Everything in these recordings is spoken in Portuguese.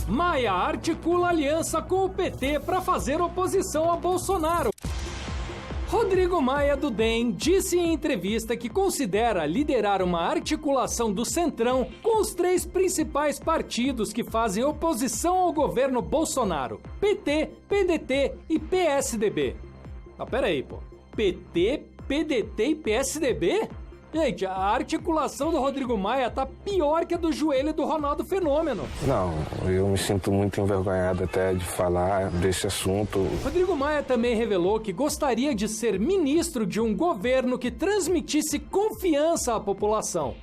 Maia articula aliança com o PT para fazer oposição a Bolsonaro. Rodrigo Maia, do DEM, disse em entrevista que considera liderar uma articulação do Centrão com os 3 principais partidos que fazem oposição ao governo Bolsonaro: PT, PDT e PSDB. Ah, peraí, pô. PT, PDT e PSDB? Gente, a articulação do Rodrigo Maia tá pior que a do joelho do Ronaldo Fenômeno. Não, eu me sinto muito envergonhado até de falar desse assunto. Rodrigo Maia também revelou que gostaria de ser ministro de um governo que transmitisse confiança à população.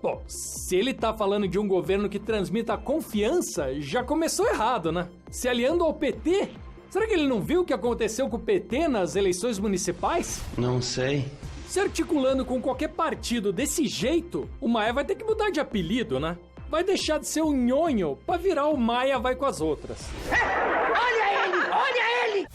Bom, se ele tá falando de um governo que transmita confiança, já começou errado, né? Se aliando ao PT? Será que ele não viu o que aconteceu com o PT nas eleições municipais? Não sei. Se articulando com qualquer partido desse jeito, o Maia vai ter que mudar de apelido, né? Vai deixar de ser o nhonho pra virar o Maia vai com as outras. Olha ele! Olha ele!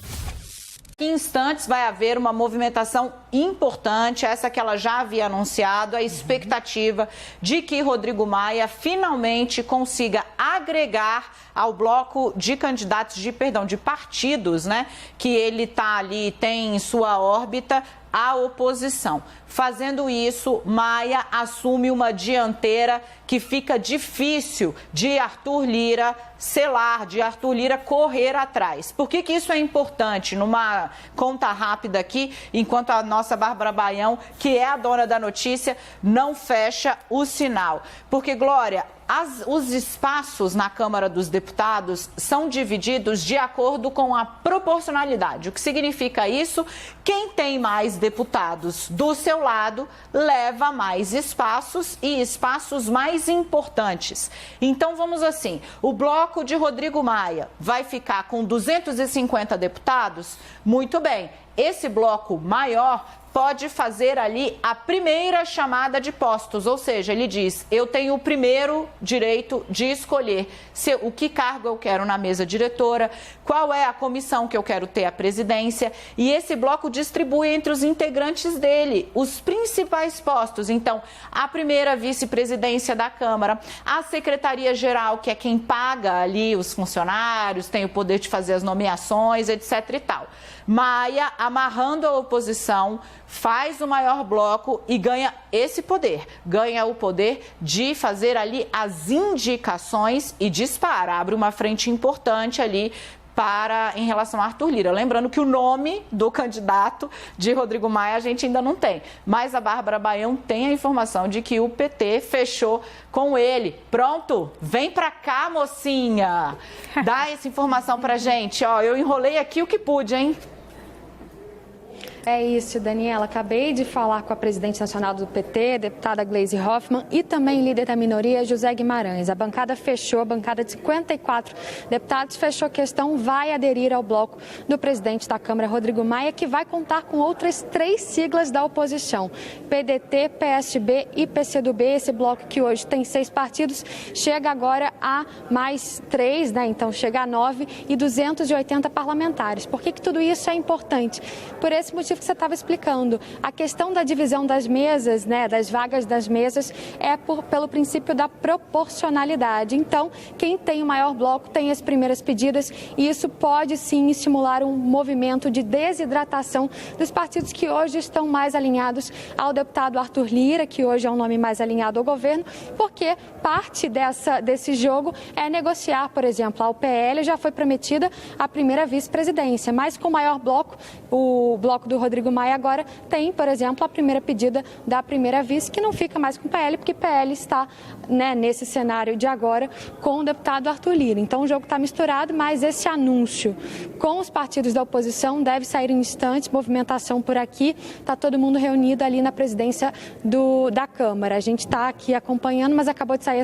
Em instantes vai haver uma movimentação importante, essa que ela já havia anunciado, a expectativa de que Rodrigo Maia finalmente consiga agregar ao bloco de candidatos, de partidos, né, que ele está ali, tem em sua órbita, a oposição. Fazendo isso, Maia assume uma dianteira que fica difícil de Arthur Lira selar, de Arthur Lira correr atrás. Por que isso é importante? Numa conta rápida aqui, enquanto a nossa Bárbara Baião, que é a dona da notícia, não fecha o sinal. Porque, Glória, os espaços na Câmara dos Deputados são divididos de acordo com a proporcionalidade. O que significa isso? Quem tem mais deputados do seu lado leva mais espaços e espaços mais importantes. Então, vamos assim, o bloco de Rodrigo Maia vai ficar com 250 deputados? Muito bem, esse bloco maior pode fazer ali a primeira chamada de postos, ou seja, ele diz, eu tenho o primeiro direito de escolher o que cargo eu quero na mesa diretora, qual é a comissão que eu quero ter a presidência, e esse bloco distribui entre os integrantes dele os principais postos. Então, a primeira vice-presidência da Câmara, a secretaria-geral, que é quem paga ali os funcionários, tem o poder de fazer as nomeações, etc. e tal. Maia, amarrando a oposição, faz o maior bloco e ganha esse poder. Ganha o poder de fazer ali as indicações e dispara, abre uma frente importante ali em relação a Arthur Lira. Lembrando que o nome do candidato de Rodrigo Maia a gente ainda não tem. Mas a Bárbara Baião tem a informação de que o PT fechou com ele. Pronto? Vem pra cá, mocinha! Dá essa informação pra gente. Ó, eu enrolei aqui o que pude, hein? É isso, Daniela. Acabei de falar com a presidente nacional do PT, deputada Gleisi Hoffmann, e também líder da minoria, José Guimarães. A bancada fechou, a bancada de 54 deputados fechou a questão, vai aderir ao bloco do presidente da Câmara, Rodrigo Maia, que vai contar com outras 3 siglas da oposição: PDT, PSB e PCdoB. Esse bloco que hoje tem 6 partidos, chega agora a mais 3, né? Então chega a 9 e 280 parlamentares. Por que tudo isso é importante? Por esse motivo que você estava explicando. A questão da divisão das mesas, né, das vagas das mesas, é pelo princípio da proporcionalidade. Então, quem tem o maior bloco tem as primeiras pedidas, e isso pode sim estimular um movimento de desidratação dos partidos que hoje estão mais alinhados ao deputado Arthur Lira, que hoje é um nome mais alinhado ao governo, porque parte desse jogo é negociar, por exemplo, ao PL já foi prometida a primeira vice-presidência, mas com o maior bloco, o bloco do Rodrigo Maia agora tem, por exemplo, a primeira pedida da primeira vice, que não fica mais com o PL, porque o PL está, né, nesse cenário de agora com o deputado Arthur Lira. Então o jogo está misturado, mas esse anúncio com os partidos da oposição deve sair em instantes, movimentação por aqui, está todo mundo reunido ali na presidência da Câmara. A gente está aqui acompanhando, mas acabou de sair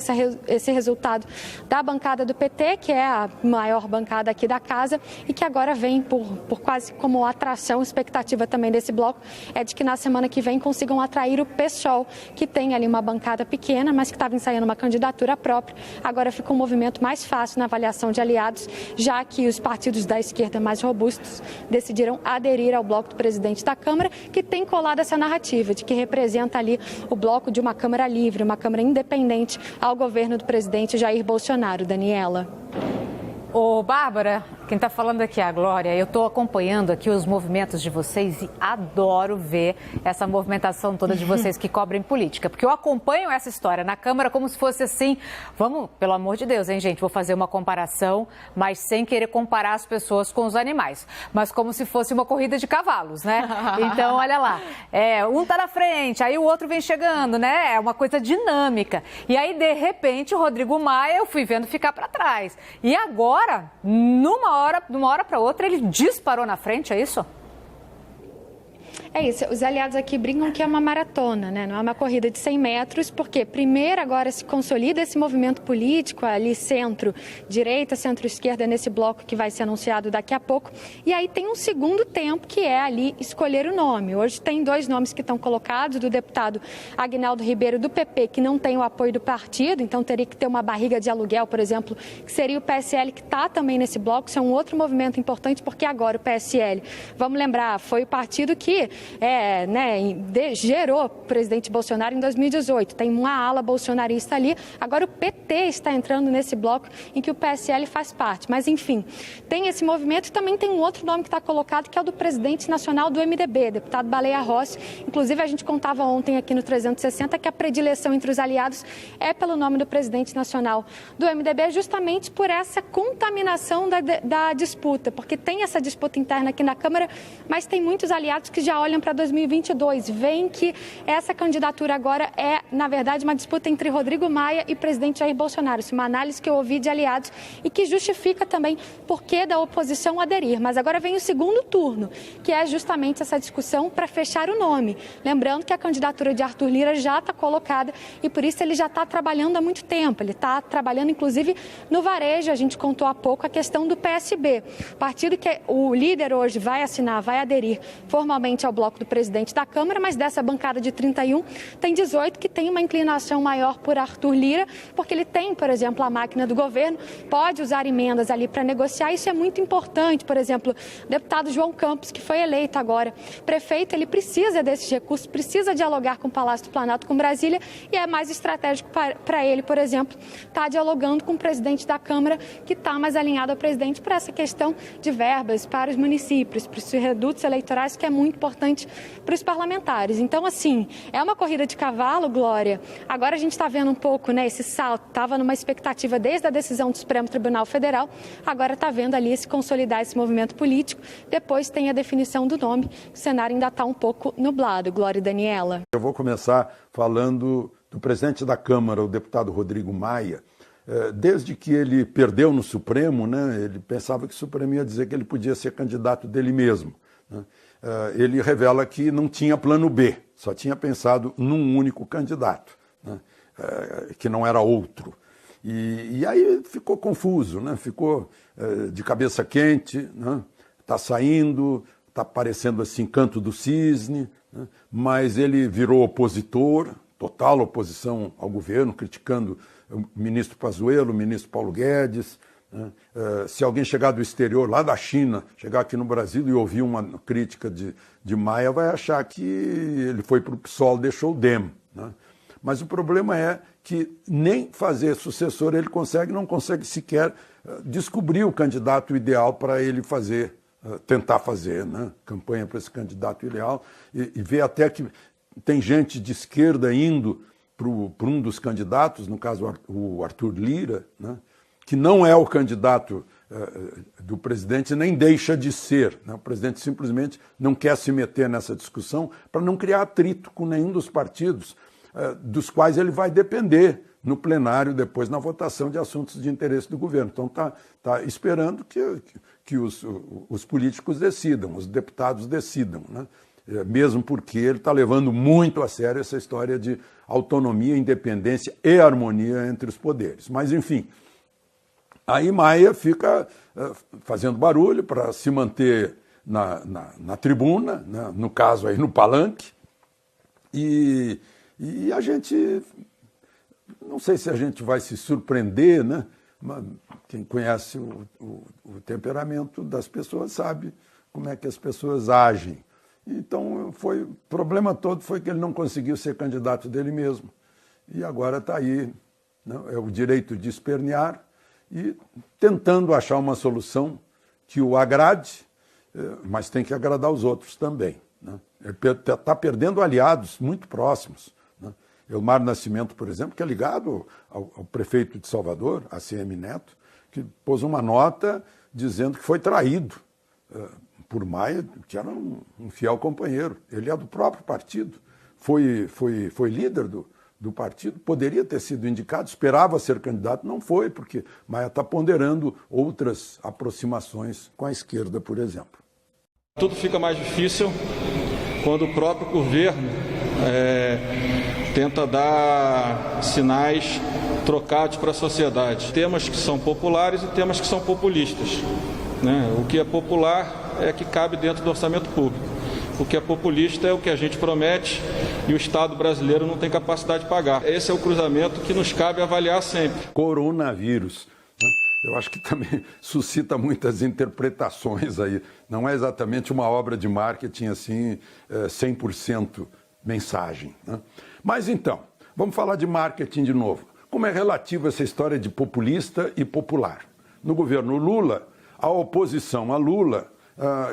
esse resultado da bancada do PT, que é a maior bancada aqui da casa, e que agora vem por quase como atração, expectativa também desse bloco é de que na semana que vem consigam atrair o PSOL, que tem ali uma bancada pequena, mas que estava ensaiando uma candidatura própria. Agora fica um movimento mais fácil na avaliação de aliados, já que os partidos da esquerda mais robustos decidiram aderir ao bloco do presidente da Câmara, que tem colado essa narrativa de que representa ali o bloco de uma Câmara livre, uma Câmara independente ao governo do presidente Jair Bolsonaro. Daniela. Ô, Bárbara, quem está falando aqui é a Glória. Eu estou acompanhando aqui os movimentos de vocês e adoro ver essa movimentação toda de vocês que cobrem política. Porque eu acompanho essa história na Câmara como se fosse assim, vamos, pelo amor de Deus, hein, gente? Vou fazer uma comparação, mas sem querer comparar as pessoas com os animais. Mas como se fosse uma corrida de cavalos, né? Então, olha lá, um tá na frente, aí o outro vem chegando, né? É uma coisa dinâmica. E aí, de repente, o Rodrigo Maia, eu fui vendo ficar para trás. E agora, de uma hora para outra, ele disparou na frente, é isso? É isso, os aliados aqui brincam que é uma maratona, né? Não é uma corrida de 100 metros, porque primeiro agora se consolida esse movimento político ali centro-direita, centro-esquerda, nesse bloco que vai ser anunciado daqui a pouco. E aí tem um segundo tempo, que é ali escolher o nome. Hoje tem 2 nomes que estão colocados, do deputado Aguinaldo Ribeiro, do PP, que não tem o apoio do partido, então teria que ter uma barriga de aluguel, por exemplo, que seria o PSL, que está também nesse bloco. Isso é um outro movimento importante, porque agora o PSL, vamos lembrar, foi o partido que gerou o presidente Bolsonaro em 2018. Tem uma ala bolsonarista ali. Agora o PT está entrando nesse bloco em que o PSL faz parte. Mas, enfim, tem esse movimento e também tem um outro nome que está colocado, que é o do presidente nacional do MDB, deputado Baleia Rossi. Inclusive, a gente contava ontem aqui no 360 que a predileção entre os aliados é pelo nome do presidente nacional do MDB, justamente por essa contaminação da disputa, porque tem essa disputa interna aqui na Câmara, mas tem muitos aliados que já olham para 2022, veem que essa candidatura agora é, na verdade, uma disputa entre Rodrigo Maia e presidente Jair Bolsonaro. Isso é uma análise que eu ouvi de aliados e que justifica também por que da oposição aderir. Mas agora vem o segundo turno, que é justamente essa discussão para fechar o nome. Lembrando que a candidatura de Arthur Lira já está colocada e por isso ele já está trabalhando há muito tempo. Ele está trabalhando, inclusive, no varejo. A gente contou há pouco a questão do PSB. Partido que o líder hoje vai assinar, vai aderir formalmente ao bloco do presidente da Câmara, mas dessa bancada de 31, tem 18 que tem uma inclinação maior por Arthur Lira, porque ele tem, por exemplo, a máquina do governo, pode usar emendas ali para negociar, isso é muito importante. Por exemplo, o deputado João Campos, que foi eleito agora prefeito, ele precisa desses recursos, precisa dialogar com o Palácio do Planalto, com Brasília, e é mais estratégico para ele, por exemplo, estar dialogando com o presidente da Câmara, que está mais alinhado ao presidente para essa questão de verbas para os municípios, para os redutos eleitorais, que é muito importante para os parlamentares. Então, assim, é uma corrida de cavalo, Glória. Agora a gente está vendo um pouco, né, esse salto. Estava numa expectativa desde a decisão do Supremo Tribunal Federal, agora está vendo ali se consolidar esse movimento político. Depois tem a definição do nome. O cenário ainda está um pouco nublado, Glória e Daniela. Eu vou começar falando do presidente da Câmara, o deputado Rodrigo Maia. Desde que ele perdeu no Supremo, né, ele pensava que o Supremo ia dizer que ele podia ser candidato dele mesmo, né? Ele revela que não tinha plano B, só tinha pensado num único candidato, né, que não era outro. E aí ficou confuso, né, ficou de cabeça quente, né, tá saindo, está parecendo assim canto do cisne, né, mas ele virou opositor, total oposição ao governo, criticando o ministro Pazuello, o ministro Paulo Guedes. Se alguém chegar do exterior, lá da China, chegar aqui no Brasil e ouvir uma crítica de Maia, vai achar que ele foi para o PSOL, deixou o DEM, né? Mas o problema é que nem fazer sucessor ele não consegue sequer descobrir o candidato ideal para ele fazer, tentar fazer, né, campanha para esse candidato ideal, e ver até que tem gente de esquerda indo para um dos candidatos, no caso o Arthur Lira, né, que não é o candidato do presidente, nem deixa de ser, né? O presidente simplesmente não quer se meter nessa discussão para não criar atrito com nenhum dos partidos, dos quais ele vai depender no plenário, depois na votação de assuntos de interesse do governo. Então está esperando que os políticos decidam, os deputados decidam, né? Mesmo porque ele está levando muito a sério essa história de autonomia, independência e harmonia entre os poderes. Mas, enfim, aí Maia fica fazendo barulho para se manter na tribuna, né? No caso aí no palanque, e a gente, não sei se a gente vai se surpreender, né? Quem conhece o temperamento das pessoas sabe como é que as pessoas agem. Então, o problema todo foi que ele não conseguiu ser candidato dele mesmo. E agora está aí, né? É o direito de espernear, e tentando achar uma solução que o agrade, mas tem que agradar os outros também, né? Ele está perdendo aliados muito próximos, né? Elmar Nascimento, por exemplo, que é ligado ao prefeito de Salvador, ACM Neto, que pôs uma nota dizendo que foi traído por Maia, que era um fiel companheiro. Ele é do próprio partido, foi líder do partido, poderia ter sido indicado, esperava ser candidato, não foi, porque Maia está ponderando outras aproximações com a esquerda, por exemplo. Tudo fica mais difícil quando o próprio governo tenta dar sinais trocados para a sociedade. Temas que são populares e temas que são populistas, né? O que é popular é que cabe dentro do orçamento público. O que é populista é o que a gente promete e o Estado brasileiro não tem capacidade de pagar. Esse é o cruzamento que nos cabe avaliar sempre. Coronavírus, né? Eu acho que também suscita muitas interpretações aí. Não é exatamente uma obra de marketing assim, 100% mensagem, né? Mas então, vamos falar de marketing de novo. Como é relativa essa história de populista e popular? No governo Lula, a oposição a Lula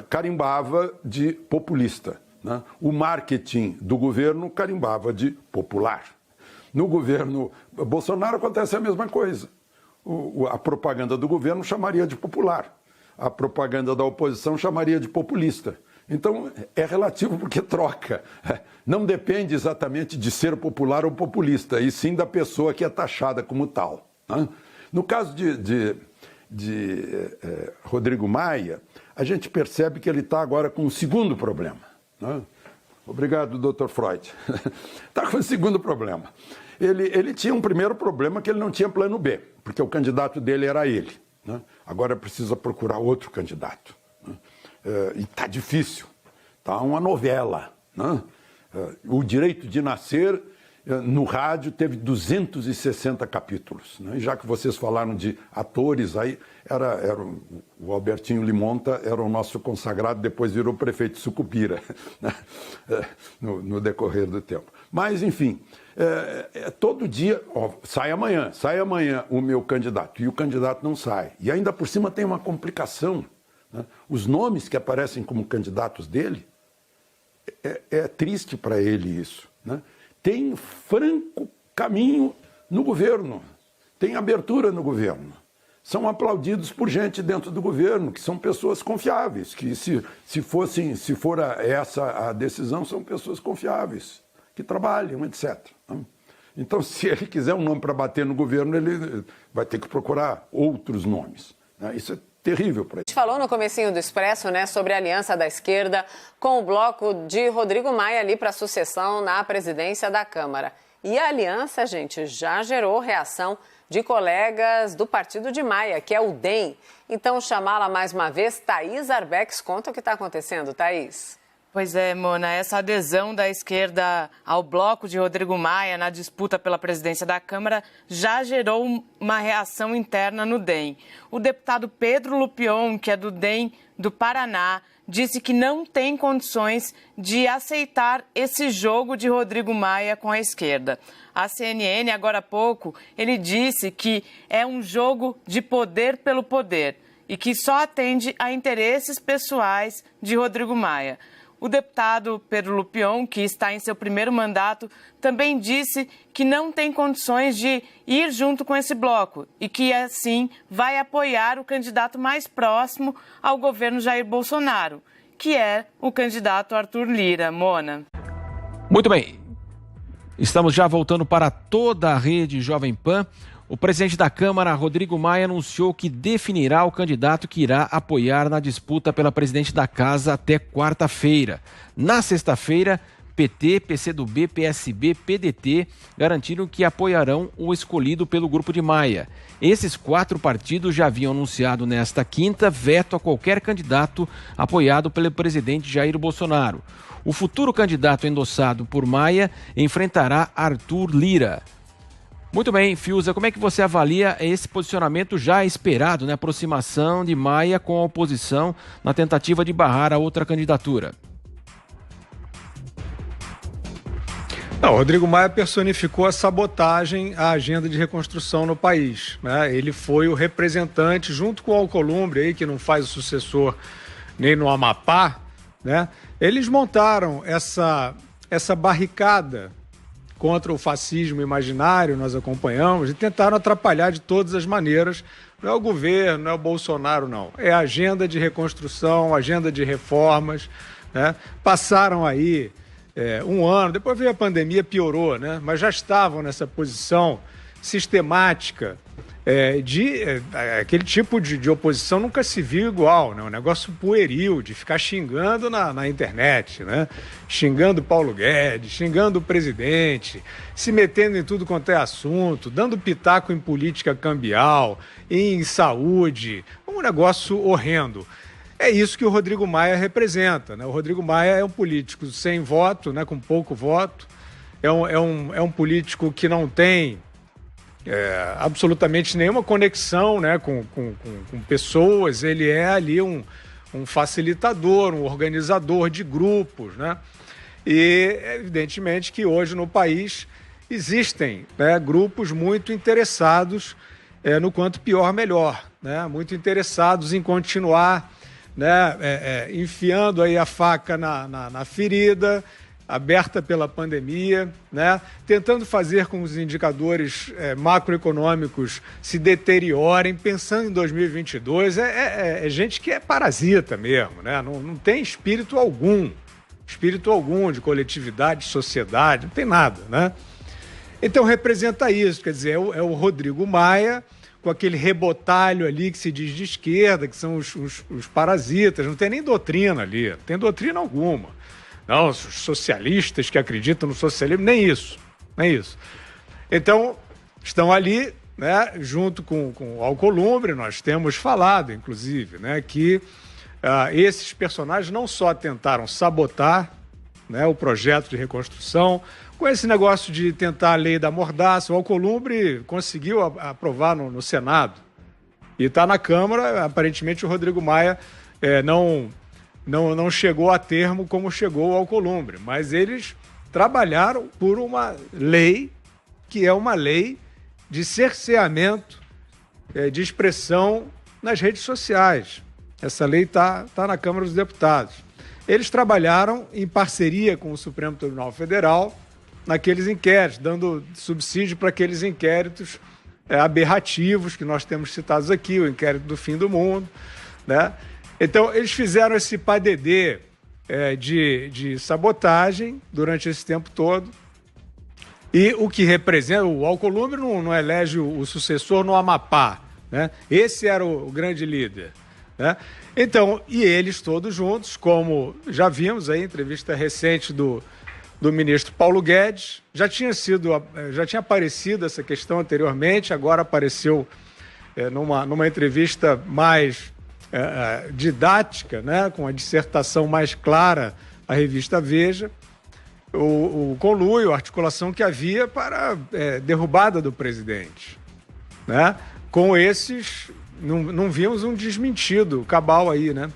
carimbava de populista, né? O marketing do governo carimbava de popular. No governo Bolsonaro acontece a mesma coisa. A propaganda do governo chamaria de popular. A propaganda da oposição chamaria de populista. Então, é relativo porque troca. Não depende exatamente de ser popular ou populista, e sim da pessoa que é taxada como tal, né? No caso de Rodrigo Maia, a gente percebe que ele está agora com um segundo problema, né? Obrigado, Dr. Freud. Está com um segundo problema. Ele tinha um primeiro problema que ele não tinha plano B, porque o candidato dele era ele, né? Agora precisa procurar outro candidato, né? E está difícil, está uma novela, né? O Direito de Nascer, no rádio, teve 260 capítulos, né? E já que vocês falaram de atores, aí o Albertinho Limonta era o nosso consagrado, depois virou prefeito de Sucupira, né? No decorrer do tempo. Mas, enfim, todo dia, sai amanhã o meu candidato, e o candidato não sai. E ainda por cima tem uma complicação, né? Os nomes que aparecem como candidatos dele, é triste para ele isso, né? Tem franco caminho no governo, tem abertura no governo. São aplaudidos por gente dentro do governo, que são pessoas confiáveis, que se for essa a decisão, são pessoas confiáveis, que trabalham, etc. Então, se ele quiser um nome para bater no governo, ele vai ter que procurar outros nomes, né? Isso é terrível para ele. A gente falou no comecinho do Expresso, né, sobre a aliança da esquerda com o bloco de Rodrigo Maia ali para a sucessão na presidência da Câmara. E a aliança, gente, já gerou reação de colegas do partido de Maia, que é o DEM. Então, chamá-la mais uma vez, Thaís Arbex, conta o que está acontecendo, Thaís. Pois é, Mona, essa adesão da esquerda ao bloco de Rodrigo Maia na disputa pela presidência da Câmara já gerou uma reação interna no DEM. O deputado Pedro Lupion, que é do DEM do Paraná, disse que não tem condições de aceitar esse jogo de Rodrigo Maia com a esquerda. A CNN, agora há pouco, ele disse que é um jogo de poder pelo poder e que só atende a interesses pessoais de Rodrigo Maia. O deputado Pedro Lupion, que está em seu primeiro mandato, também disse que não tem condições de ir junto com esse bloco e que, assim, vai apoiar o candidato mais próximo ao governo Jair Bolsonaro, que é o candidato Arthur Lira. Mona. Muito bem. Estamos já voltando para toda a rede Jovem Pan. O presidente da Câmara, Rodrigo Maia, anunciou que definirá o candidato que irá apoiar na disputa pela presidente da Casa até quarta-feira. Na sexta-feira, PT, PCdoB, PSB, PDT garantiram que apoiarão o escolhido pelo grupo de Maia. Esses 4 partidos já haviam anunciado nesta quinta veto a qualquer candidato apoiado pelo presidente Jair Bolsonaro. O futuro candidato endossado por Maia enfrentará Arthur Lira. Muito bem, Fiuza, como é que você avalia esse posicionamento já esperado, né? Aproximação de Maia com a oposição na tentativa de barrar a outra candidatura? Não, o Rodrigo Maia personificou a sabotagem à agenda de reconstrução no país, né? Ele foi o representante, junto com o Alcolumbre, aí, que não faz o sucessor nem no Amapá, né? Eles montaram essa barricada contra o fascismo imaginário, nós acompanhamos, e tentaram atrapalhar de todas as maneiras. Não é o governo, não é o Bolsonaro, não. É a agenda de reconstrução, agenda de reformas, né? Passaram aí um ano, depois veio a pandemia, piorou, né? Mas já estavam nessa posição sistemática aquele tipo de oposição nunca se viu igual, né? Um negócio pueril, de ficar xingando na internet, né? Xingando Paulo Guedes, xingando o presidente, se metendo em tudo quanto é assunto, dando pitaco em política cambial, em saúde, um negócio horrendo. É isso que o Rodrigo Maia representa, né? O Rodrigo Maia é um político sem voto, né? Com pouco voto, é um político que não tem absolutamente nenhuma conexão, né, com pessoas. Ele é ali um facilitador, um organizador de grupos, né? E evidentemente que hoje no país existem, né, grupos muito interessados no quanto pior melhor, né? Muito interessados em continuar, né, enfiando aí a faca na ferida aberta pela pandemia, né? Tentando fazer com que os indicadores macroeconômicos se deteriorem, pensando em 2022. É gente que é parasita mesmo, né? Não tem espírito algum de coletividade, de sociedade, não tem nada, né? Então representa isso, quer dizer, é o Rodrigo Maia com aquele rebotalho ali que se diz de esquerda, que são os parasitas, não tem nem doutrina ali, não tem doutrina alguma. Não, os socialistas que acreditam no socialismo, nem isso. Então, estão ali, né, junto com o Alcolumbre. Nós temos falado, inclusive, né, que esses personagens não só tentaram sabotar, né, o projeto de reconstrução, com esse negócio de tentar a lei da mordaça. O Alcolumbre conseguiu aprovar no Senado e está na Câmara. Aparentemente, o Rodrigo Maia não chegou a termo como chegou o Alcolumbre, mas eles trabalharam por uma lei que é uma lei de cerceamento de expressão nas redes sociais. Essa lei está na Câmara dos Deputados. Eles trabalharam em parceria com o Supremo Tribunal Federal naqueles inquéritos, dando subsídio para aqueles inquéritos aberrativos que nós temos citados aqui, o inquérito do fim do mundo, né? Então, eles fizeram esse padedê de sabotagem durante esse tempo todo. E o que representa, o Alcolumbre não elege o sucessor no Amapá, né? Esse era o grande líder, né? Então, e eles todos juntos, como já vimos aí, entrevista recente do ministro Paulo Guedes, já tinha aparecido essa questão anteriormente, agora apareceu numa entrevista mais didática, né, com a dissertação mais clara, a revista Veja, o conluio, a articulação que havia para derrubada do presidente, né? Com esses, não vimos um desmentido cabal aí, né?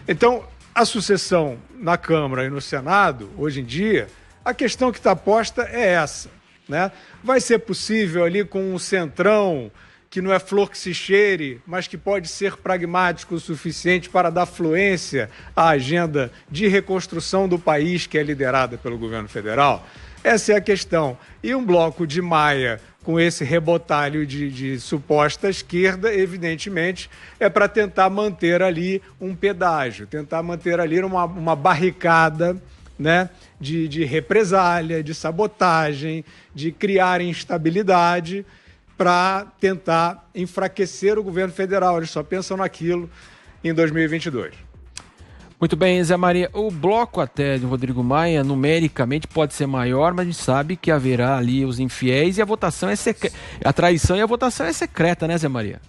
Então, a sucessão na Câmara e no Senado, hoje em dia, a questão que está posta é essa, né? Vai ser possível ali com um centrão que não é flor que se cheire, mas que pode ser pragmático o suficiente para dar fluência à agenda de reconstrução do país que é liderada pelo governo federal? Essa é a questão. E um bloco de Maia com esse rebotalho de suposta esquerda, evidentemente, é para tentar manter ali um pedágio, tentar manter ali uma barricada, né, de represália, de sabotagem, de criar instabilidade, para tentar enfraquecer o governo federal. Eles só pensam naquilo em 2022. Muito bem, Zé Maria. O bloco até de Rodrigo Maia, numericamente, pode ser maior, mas a gente sabe que haverá ali os infiéis e a votação é secreta. A traição e a votação é secreta, né, Zé Maria?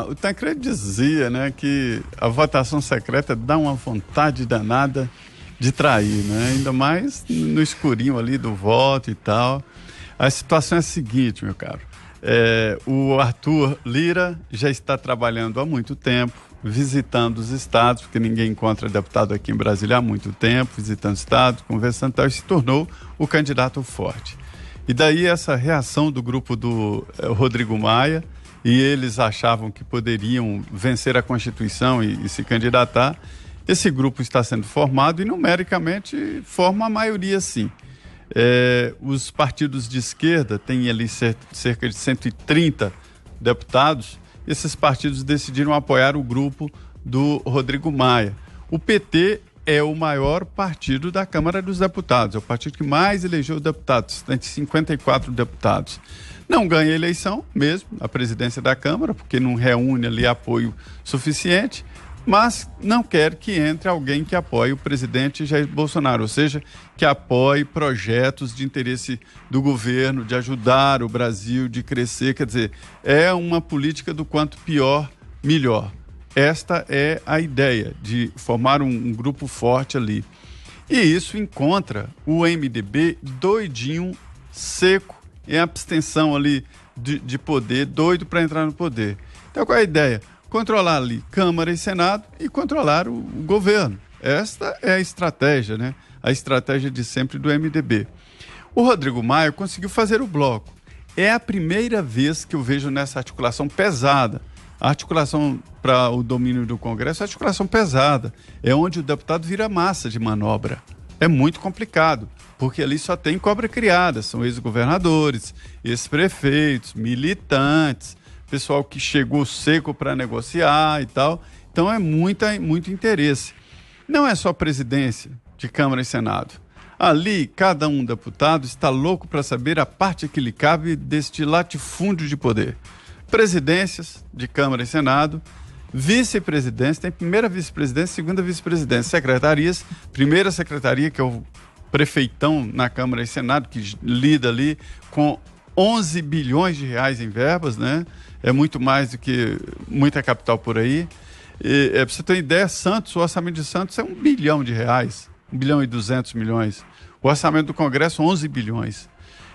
O Tancredo dizia, né, que a votação secreta dá uma vontade danada de trair, né? Ainda mais no escurinho ali do voto e tal. A situação é a seguinte, meu caro. O Arthur Lira já está trabalhando há muito tempo visitando os estados, porque ninguém encontra deputado aqui em Brasília há muito tempo, visitando estados, conversando e tal, e se tornou o candidato forte. E daí essa reação do grupo do Rodrigo Maia, e eles achavam que poderiam vencer a Constituição e se candidatar. Esse grupo está sendo formado e numericamente forma a maioria, sim. Os partidos de esquerda têm ali cerca de 130 deputados. Esses partidos decidiram apoiar o grupo do Rodrigo Maia. O PT é o maior partido da Câmara dos Deputados, é o partido que mais elegeu deputados, tem 54 deputados. Não ganha eleição mesmo, a presidência da Câmara, porque não reúne ali apoio suficiente, mas não quer que entre alguém que apoie o presidente Jair Bolsonaro, ou seja, que apoie projetos de interesse do governo, de ajudar o Brasil, de crescer. Quer dizer, é uma política do quanto pior, melhor. Esta é a ideia de formar um grupo forte ali. E isso encontra o MDB doidinho, seco, em abstenção ali de poder, doido para entrar no poder. Então qual é a ideia? Controlar ali Câmara e Senado e controlar o governo. Esta é a estratégia, né? A estratégia de sempre do MDB. O Rodrigo Maia conseguiu fazer o bloco. É a primeira vez que eu vejo nessa articulação pesada. A articulação para o domínio do Congresso é articulação pesada. É onde o deputado vira massa de manobra. É muito complicado, porque ali só tem cobra criada. São ex-governadores, ex-prefeitos, militantes, pessoal que chegou seco para negociar e tal. Então é muito interesse. Não é só presidência de Câmara e Senado. Ali, cada um deputado está louco para saber a parte que lhe cabe deste latifúndio de poder. Presidências de Câmara e Senado, vice-presidência, tem primeira vice-presidência, segunda vice-presidência, secretarias, primeira secretaria, que é o prefeitão na Câmara e Senado, que lida ali com 11 bilhões de reais em verbas, né? É muito mais do que muita capital por aí. Para você ter uma ideia, Santos, o orçamento de Santos é 1 bilhão de reais, 1 bilhão e 200 milhões. O orçamento do Congresso, 11 bilhões.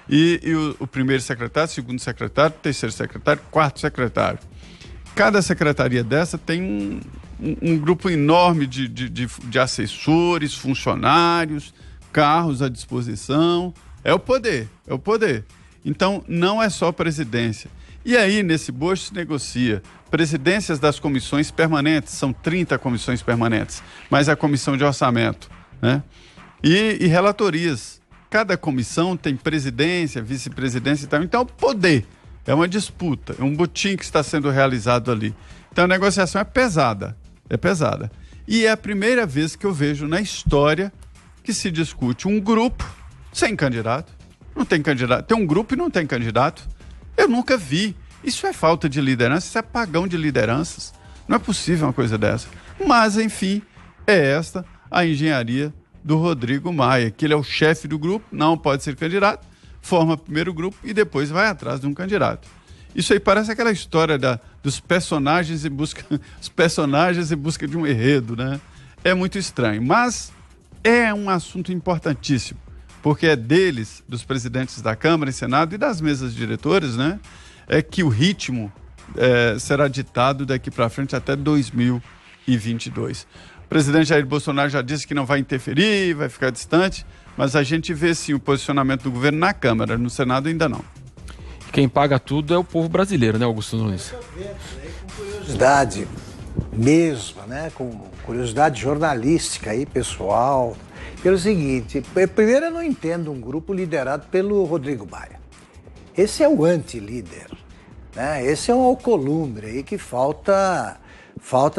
E o primeiro secretário, segundo secretário, terceiro secretário, quarto secretário. Cada secretaria dessa tem um grupo enorme de assessores, funcionários, carros à disposição. É o poder. Então, não é só presidência. E aí, nesse bojo se negocia presidências das comissões permanentes, são 30 comissões permanentes, mais a comissão de orçamento, né? E relatorias. Cada comissão tem presidência, vice-presidência e tal. Então, poder. É uma disputa, é um botim que está sendo realizado ali. Então, a negociação é pesada. E é a primeira vez que eu vejo na história que se discute um grupo sem candidato. Não tem candidato. Tem um grupo e não tem candidato. Eu nunca vi. Isso é falta de liderança, isso é apagão de lideranças. Não é possível uma coisa dessa. Mas, enfim, é esta a engenharia do Rodrigo Maia, que ele é o chefe do grupo, não pode ser candidato, forma primeiro grupo e depois vai atrás de um candidato. Isso aí parece aquela história dos personagens em busca de um enredo, né? É muito estranho, mas é um assunto importantíssimo, porque é deles, dos presidentes da Câmara e Senado e das mesas diretoras, né? É que o ritmo será ditado daqui para frente até 2022. O presidente Jair Bolsonaro já disse que não vai interferir, vai ficar distante, mas a gente vê sim o posicionamento do governo na Câmara, no Senado ainda não. Quem paga tudo é o povo brasileiro, né, Augusto Nunes? Com curiosidade mesmo, né, com curiosidade jornalística aí, pessoal, pelo seguinte, primeiro eu não entendo um grupo liderado pelo Rodrigo Maia. Esse é o anti-líder, né? Esse é um alcolumbre aí que falta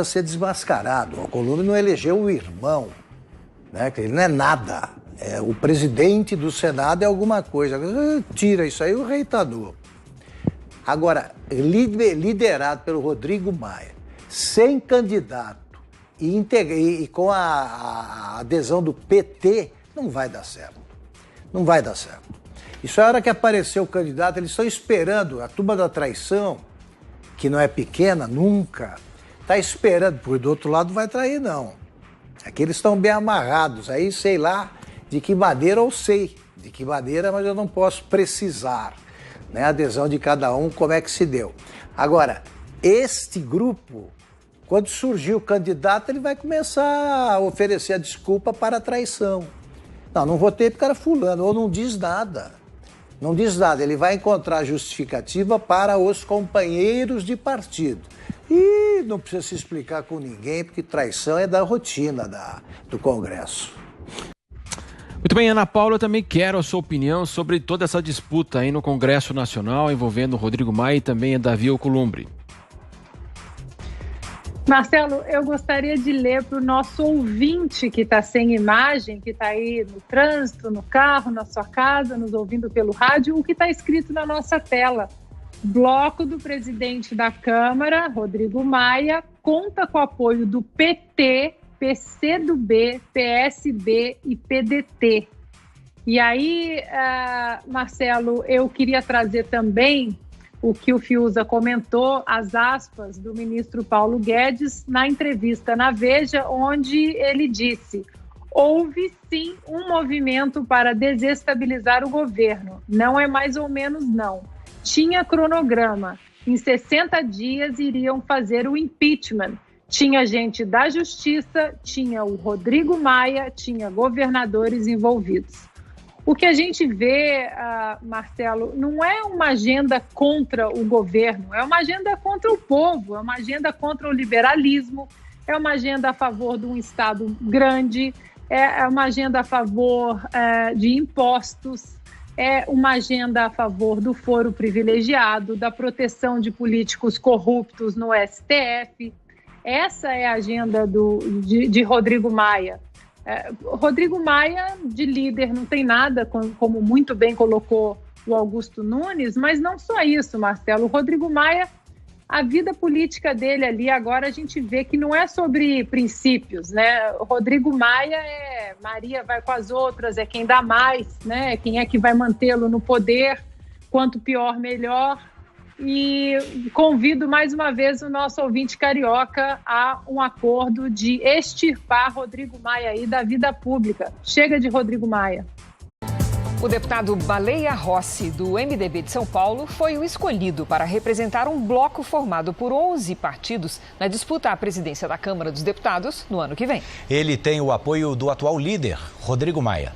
ser desmascarado. O Alcolumbre não elegeu o irmão, né? Ele não é nada. O presidente do Senado é alguma coisa. Tira isso aí, o rei tá nu. Agora, liderado pelo Rodrigo Maia, sem candidato e com a adesão do PT, não vai dar certo. Não vai dar certo. Isso é a hora que apareceu o candidato, eles estão esperando, a turma da traição, que não é pequena, nunca, está esperando, porque do outro lado não vai trair, não. Aqui eles estão bem amarrados, aí sei lá de que maneira eu sei, de que maneira, mas eu não posso precisar, né? A adesão de cada um, como é que se deu. Agora, este grupo Quando surgir o candidato, ele vai começar a oferecer a desculpa para a traição. Não votei porque era fulano, ou não diz nada. Não diz nada, ele vai encontrar justificativa para os companheiros de partido. E não precisa se explicar com ninguém, porque traição é da rotina do Congresso. Muito bem, Ana Paula, eu também quero a sua opinião sobre toda essa disputa aí no Congresso Nacional envolvendo Rodrigo Maia e também Davi Alcolumbre. Marcelo, eu gostaria de ler para o nosso ouvinte que está sem imagem, que está aí no trânsito, no carro, na sua casa, nos ouvindo pelo rádio, o que está escrito na nossa tela. Bloco do presidente da Câmara, Rodrigo Maia, conta com o apoio do PT, PCdoB, PSB e PDT. E aí, Marcelo, eu queria trazer também o que o Fiuza comentou, as aspas do ministro Paulo Guedes na entrevista na Veja, onde ele disse: houve sim um movimento para desestabilizar o governo, não é mais ou menos não. Tinha cronograma, em 60 dias iriam fazer o impeachment. Tinha gente da Justiça, tinha o Rodrigo Maia, tinha governadores envolvidos. O que a gente vê, Marcelo, não é uma agenda contra o governo, é uma agenda contra o povo, é uma agenda contra o liberalismo, é uma agenda a favor de um Estado grande, é uma agenda a favor de impostos, é uma agenda a favor do foro privilegiado, da proteção de políticos corruptos no STF. Essa é a agenda de Rodrigo Maia. Rodrigo Maia, de líder, não tem nada, como muito bem colocou o Augusto Nunes, mas não só isso, Marcelo. O Rodrigo Maia, a vida política dele ali, agora a gente vê que não é sobre princípios, né? O Rodrigo Maia é Maria vai com as outras, é quem dá mais, né? Quem é que vai mantê-lo no poder, quanto pior, melhor. E convido mais uma vez o nosso ouvinte carioca a um acordo de extirpar Rodrigo Maia aí da vida pública. Chega de Rodrigo Maia. O deputado Baleia Rossi, do MDB de São Paulo, foi o escolhido para representar um bloco formado por 11 partidos na disputa à presidência da Câmara dos Deputados no ano que vem. Ele tem o apoio do atual líder, Rodrigo Maia.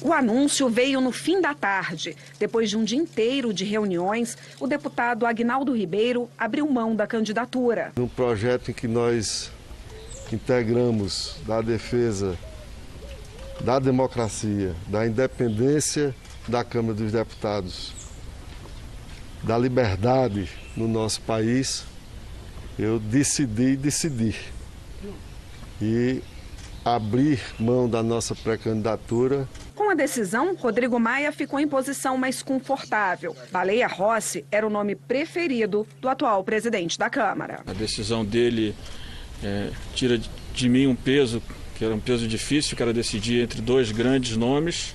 O anúncio veio no fim da tarde. Depois de um dia inteiro de reuniões, o deputado Aguinaldo Ribeiro abriu mão da candidatura. No projeto em que nós integramos da defesa da democracia, da independência da Câmara dos Deputados, da liberdade no nosso país, eu decidi e abrir mão da nossa pré-candidatura. Com a decisão, Rodrigo Maia ficou em posição mais confortável. Baleia Rossi era o nome preferido do atual presidente da Câmara. A decisão dele tira de mim um peso, que era um peso difícil, que era decidir entre dois grandes nomes,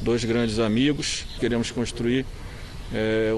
dois grandes amigos. Queremos construir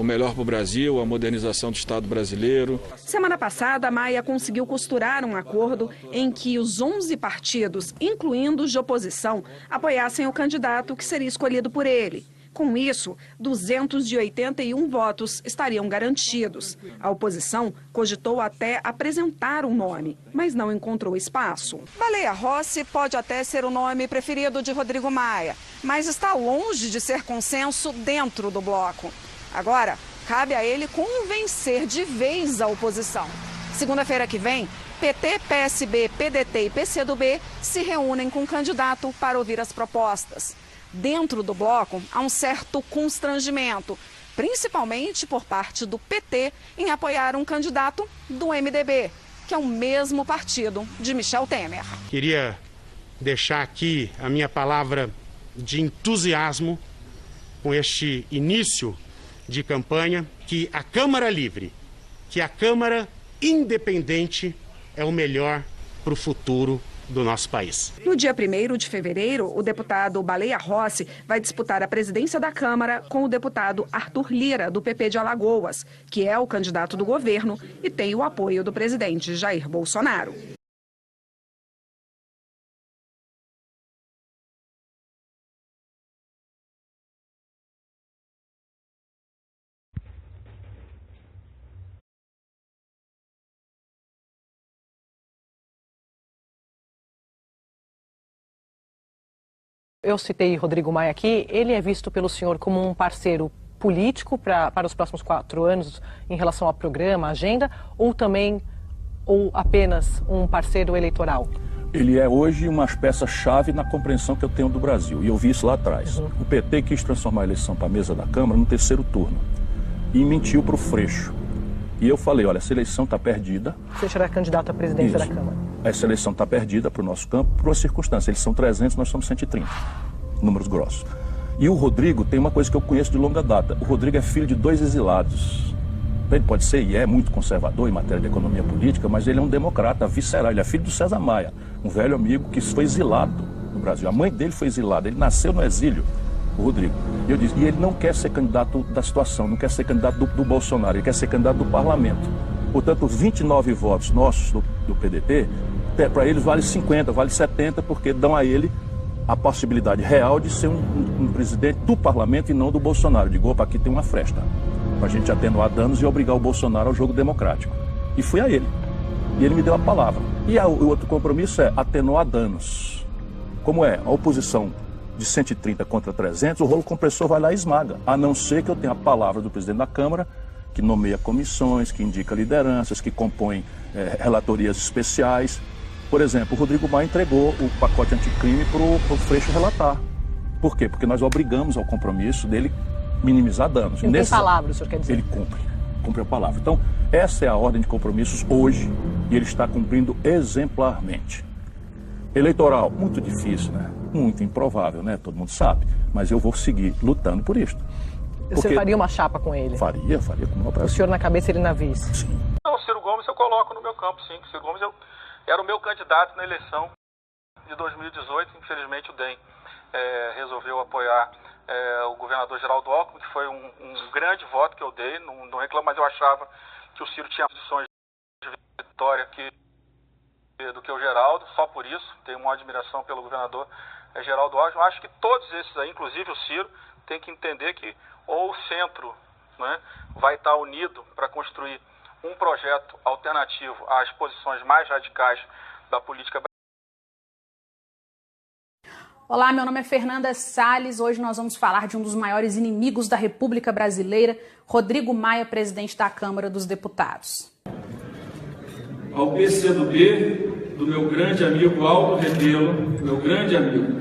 o melhor para o Brasil, a modernização do Estado brasileiro. Semana passada, Maia conseguiu costurar um acordo em que os 11 partidos, incluindo os de oposição, apoiassem o candidato que seria escolhido por ele. Com isso, 281 votos estariam garantidos. A oposição cogitou até apresentar um nome, mas não encontrou espaço. Baleia Rossi pode até ser o nome preferido de Rodrigo Maia, mas está longe de ser consenso dentro do bloco. Agora, cabe a ele convencer de vez a oposição. Segunda-feira que vem, PT, PSB, PDT e PCdoB se reúnem com o candidato para ouvir as propostas. Dentro do bloco, há um certo constrangimento, principalmente por parte do PT, em apoiar um candidato do MDB, que é o mesmo partido de Michel Temer. Queria deixar aqui a minha palavra de entusiasmo com este início de campanha, que a Câmara livre, que a Câmara independente é o melhor para o futuro do nosso país. No dia 1º de fevereiro, o deputado Baleia Rossi vai disputar a presidência da Câmara com o deputado Arthur Lira, do PP de Alagoas, que é o candidato do governo e tem o apoio do presidente Jair Bolsonaro. Eu citei Rodrigo Maia aqui, ele é visto pelo senhor como um parceiro político para os próximos 4 anos em relação ao programa, agenda, ou apenas um parceiro eleitoral? Ele é hoje uma peça-chave na compreensão que eu tenho do Brasil, e eu vi isso lá atrás. O PT quis transformar a eleição para a mesa da Câmara no 3º turno e mentiu para o Freixo. E eu falei, olha, essa eleição está perdida. Você será candidato à presidência da Câmara? Essa eleição está perdida para o nosso campo, por uma circunstância. Eles são 300, nós somos 130, números grossos. E o Rodrigo tem uma coisa que eu conheço de longa data. O Rodrigo é filho de 2 exilados. Ele pode ser e é muito conservador em matéria de economia política, mas ele é um democrata visceral. Ele é filho do César Maia, um velho amigo que foi exilado no Brasil. A mãe dele foi exilada, ele nasceu no exílio, o Rodrigo. E eu disse, e ele não quer ser candidato da situação, não quer ser candidato do Bolsonaro, ele quer ser candidato do parlamento. Portanto, os 29 votos nossos do PDT, para eles vale 50, vale 70, porque dão a ele a possibilidade real de ser um presidente do parlamento e não do Bolsonaro. Digo, opa, aqui tem uma fresta, para a gente atenuar danos e obrigar o Bolsonaro ao jogo democrático. E fui a ele. E ele me deu a palavra. E o outro compromisso é atenuar danos. Como é a oposição de 130 contra 300, o rolo compressor vai lá e esmaga. A não ser que eu tenha a palavra do presidente da Câmara, que nomeia comissões, que indica lideranças, que compõe relatorias especiais. Por exemplo, o Rodrigo Maia entregou o pacote anticrime para o Freixo relatar. Por quê? Porque nós obrigamos ao compromisso dele minimizar danos. Ele tem palavra, o senhor quer dizer? Ele cumpre a palavra. Então, essa é a ordem de compromissos hoje e ele está cumprindo exemplarmente. Eleitoral, muito difícil, né? Muito improvável, né? Todo mundo sabe. Mas eu vou seguir lutando por isto. Você faria uma chapa com ele? Faria com o maior prazer. O senhor na cabeça, ele na vice? Sim. Não, o Ciro Gomes eu coloco no meu campo, sim. O Ciro Gomes era o meu candidato na eleição de 2018. Infelizmente o DEM resolveu apoiar o governador Geraldo Alckmin, que foi um grande voto que eu dei. Não reclamo, mas eu achava que o Ciro tinha posições de vitória do que o Geraldo, só por isso. Tenho uma admiração pelo governador Geraldo Alckmin. Eu acho que todos esses aí, inclusive o Ciro, tem que entender que ou o centro, né, vai estar unido para construir um projeto alternativo às posições mais radicais da política brasileira. Olá, meu nome é Fernanda Salles. Hoje nós vamos falar de um dos maiores inimigos da República Brasileira, Rodrigo Maia, presidente da Câmara dos Deputados. Ao PCdoB, do meu grande amigo Aldo Rebelo, meu grande amigo.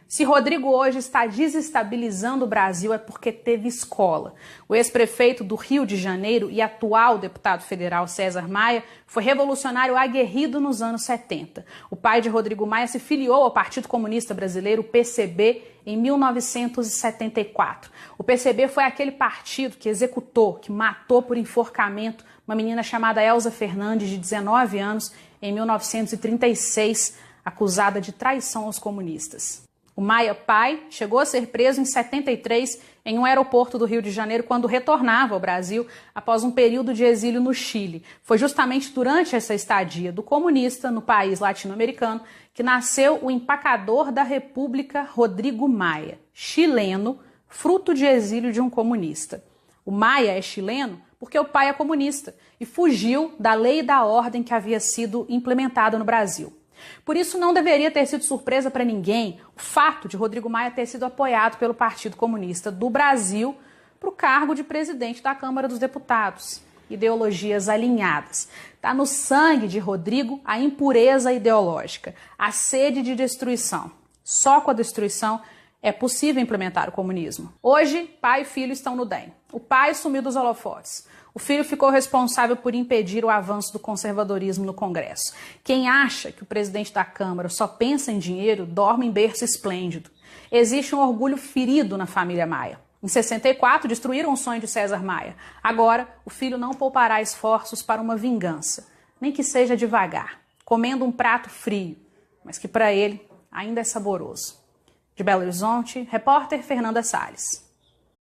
Se Rodrigo hoje está desestabilizando o Brasil é porque teve escola. O ex-prefeito do Rio de Janeiro e atual deputado federal César Maia foi revolucionário aguerrido nos anos 70. O pai de Rodrigo Maia se filiou ao Partido Comunista Brasileiro, o PCB, em 1974. O PCB foi aquele partido que executou, que matou por enforcamento uma menina chamada Elza Fernandes, de 19 anos, em 1936, acusada de traição aos comunistas. O Maia pai chegou a ser preso em 73 em um aeroporto do Rio de Janeiro quando retornava ao Brasil após um período de exílio no Chile. Foi justamente durante essa estadia do comunista no país latino-americano que nasceu o empacador da República, Rodrigo Maia, chileno, fruto de exílio de um comunista. O Maia é chileno porque o pai é comunista e fugiu da lei e da ordem que havia sido implementada no Brasil. Por isso, não deveria ter sido surpresa para ninguém o fato de Rodrigo Maia ter sido apoiado pelo Partido Comunista do Brasil para o cargo de presidente da Câmara dos Deputados. Ideologias alinhadas. Está no sangue de Rodrigo a impureza ideológica, a sede de destruição. Só com a destruição é possível implementar o comunismo. Hoje, pai e filho estão no DEM. O pai sumiu dos holofotes. O filho ficou responsável por impedir o avanço do conservadorismo no Congresso. Quem acha que o presidente da Câmara só pensa em dinheiro, dorme em berço esplêndido. Existe um orgulho ferido na família Maia. Em 64, destruíram o sonho de César Maia. Agora, o filho não poupará esforços para uma vingança, nem que seja devagar, comendo um prato frio, mas que para ele ainda é saboroso. De Belo Horizonte, repórter Fernanda Salles.